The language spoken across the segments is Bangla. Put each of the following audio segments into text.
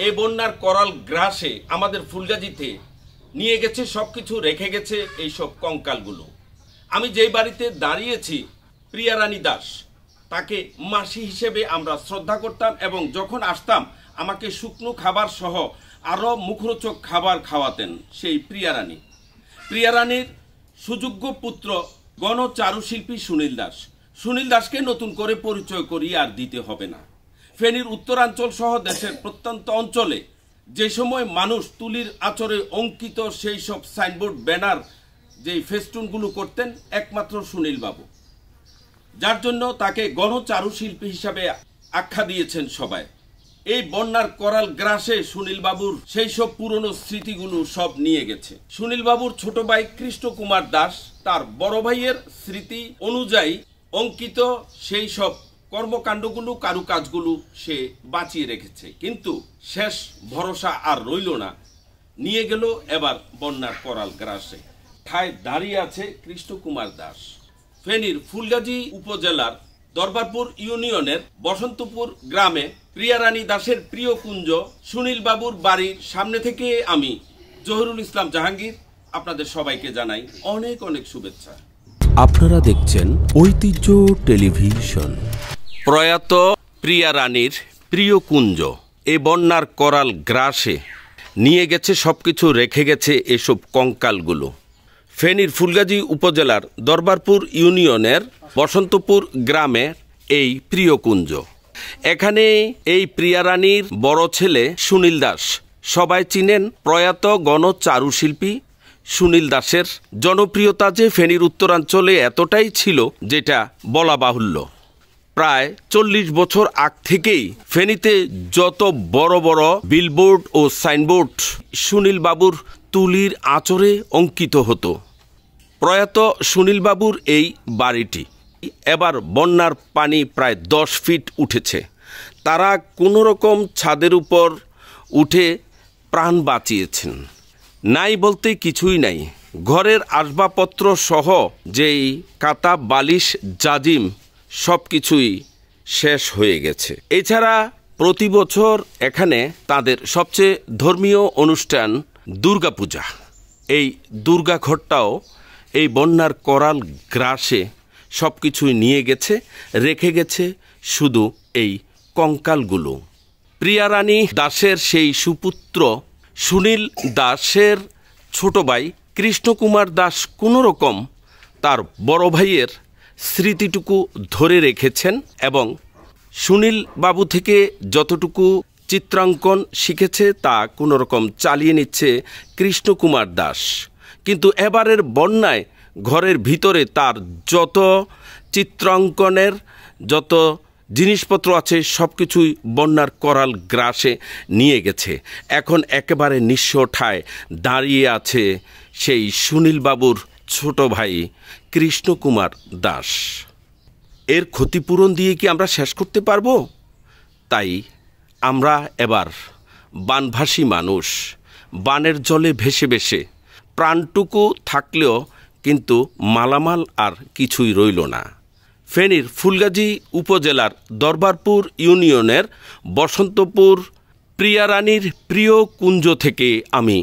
এই বন্যার করাল গ্রাসে আমাদের ফুলগাজীতে নিয়ে গেছে সবকিছু, রেখে গেছে এইসব কঙ্কালগুলো। আমি যেই বাড়িতে দাঁড়িয়েছি, প্রিয়া রানী দাস, তাকে মাসি হিসেবে আমরা শ্রদ্ধা করতাম এবং যখন আসতাম আমাকে শুকনো খাবার সহ আরও মুখরোচক খাবার খাওয়াতেন সেই প্রিয়া রানী। প্রিয়া রানীর সুযোগ্য পুত্র গণ চারুশিল্পী সুনীল দাস। সুনীল দাসকে নতুন করে পরিচয় করিয়ে আর দিতে হবে না। ফেনীর উত্তরাঞ্চল সহ দেশের প্রত্যন্ত অঞ্চলে যে সময় মানুষ তুলির আঁচড়ে অঙ্কিত সেই সব সাইনবোর্ড, ব্যানার, যেই ফেস্টুনগুলো করতেন একমাত্র সুনীল বাবু, যার জন্য তাকে গণ চারুশিল্পী হিসাবে আখ্যা দিয়েছেন সবাই। এই বন্যার করাল গ্রাসে সুনীল বাবুর সেই সব পুরনো স্মৃতিগুলো সব নিয়ে গেছে। সুনীল বাবুর ছোট ভাই কৃষ্ণ কুমার দাস তার বড় ভাইয়ের স্মৃতি অনুযায়ী অঙ্কিত সেই সব কর্মকাণ্ডগুলো, কারুকাজগুলো সে বাঁচিয়ে রেখেছে, কিন্তু শেষ ভরসা আর রইল না, নিয়ে গেল এবার বন্যার করাল গ্রাসে। ঠায় দাঁড়িয়ে আছে কৃষ্ণ কুমার দাস। ফেনীর ফুলগাজী উপজেলার দরবারপুর ইউনিয়নের বসন্তপুর গ্রামে প্রিয়া রানী দাসের প্রিয় কুঞ্জ সুনীল বাবুর বাড়ির সামনে থেকে আমি জহিরুল ইসলাম জাহাঙ্গীর আপনাদের সবাইকে জানাই অনেক অনেক শুভেচ্ছা। আপনারা দেখছেন ঐতিহ্য টেলিভিশন। প্রয়াত প্রিয়া রানীর প্রিয় কুঞ্জ এ বন্যার করাল গ্রাসে নিয়ে গেছে সবকিছু, রেখে গেছে এসব কঙ্কালগুলো। ফেনীর ফুলগাজী উপজেলার দরবারপুর ইউনিয়নের বসন্তপুর গ্রামে এই প্রিয় কুঞ্জ। এখানে এই প্রিয়া রানীর বড় ছেলে সুনীল দাস, সবাই চিনেন প্রয়াত গণ চারুশিল্পী সুনীল দাসের জনপ্রিয়তা যে ফেনীর উত্তরাঞ্চলে এতটাই ছিল যেটা বলা বাহুল্য। প্রায় 40 বছর আগ থেকেই ফেনীতে যত বড় বড় বিলবোর্ড ও সাইনবোর্ড সুনীল বাবুর তুলির আঁচড়ে অঙ্কিত হতো। প্রয়াত সুনীল বাবুর এই বাড়িটি এবার বন্যার পানি প্রায় 10 ফিট উঠেছে। তারা কোনো রকম ছাদের উপর উঠে প্রাণ বাঁচিয়েছেন। নাই বলতে কিছুই নাই, ঘরের আসবাবপত্র সহ যেই কাতা, বালিশ, জাজিম সব কিছুই শেষ হয়ে গেছে। এছাড়া প্রতি বছর এখানে তাদের সবচেয়ে ধর্মীয় অনুষ্ঠান দুর্গাপূজা। এই দুর্গা ঘরটাও এই বন্যার করাল গ্রাসে সব কিছুই নিয়ে গেছে, রেখে গেছে শুধু এই কঙ্কালগুলো। প্রিয়া রানী দাসের সেই সুপুত্র সুনীল দাসের ছোট ভাই কৃষ্ণ কুমার দাস কোনো রকম তার বড় ভাইয়ের স্মৃতিটুকু ধরে রেখেছেন এবং সুনীল বাবু থেকে যতটুকু চিত্রাঙ্কন শিখেছে তা কোনো রকম চালিয়ে নিচ্ছে কৃষ্ণ কুমার দাস। কিন্তু এবারের বন্যায় ঘরের ভিতরে তার যত চিত্রাঙ্কনের যত জিনিসপত্র আছে সব কিছুই বন্যার করাল গ্রাসে নিয়ে গেছে। এখন একেবারে নিঃস্ব ঠায় দাঁড়িয়ে আছে সেই সুনীল বাবুর ছোট ভাই কৃষ্ণ কুমার দাস। এর ক্ষতিপূরণ দিয়ে কি আমরা শেষ করতে পারবো? তাই আমরা এবার বানভাসী মানুষ, বানের জলে ভেসে ভেসে প্রাণটুকু থাকলেও কিন্তু মালামাল আর কিছুই রইল না। ফেনীর ফুলগাজী উপজেলার দরবারপুর ইউনিয়নের বসন্তপুর প্রিয়া রানীর প্রিয় কুঞ্জ থেকে আমি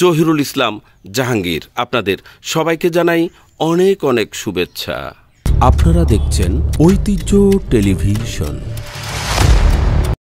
জহিরুল ইসলাম জাহাঙ্গীর আপনাদের সবাইকে জানাই অনেক অনেক শুভেচ্ছা। আপনারা দেখছেন ঐতিহ্য টেলিভিশন।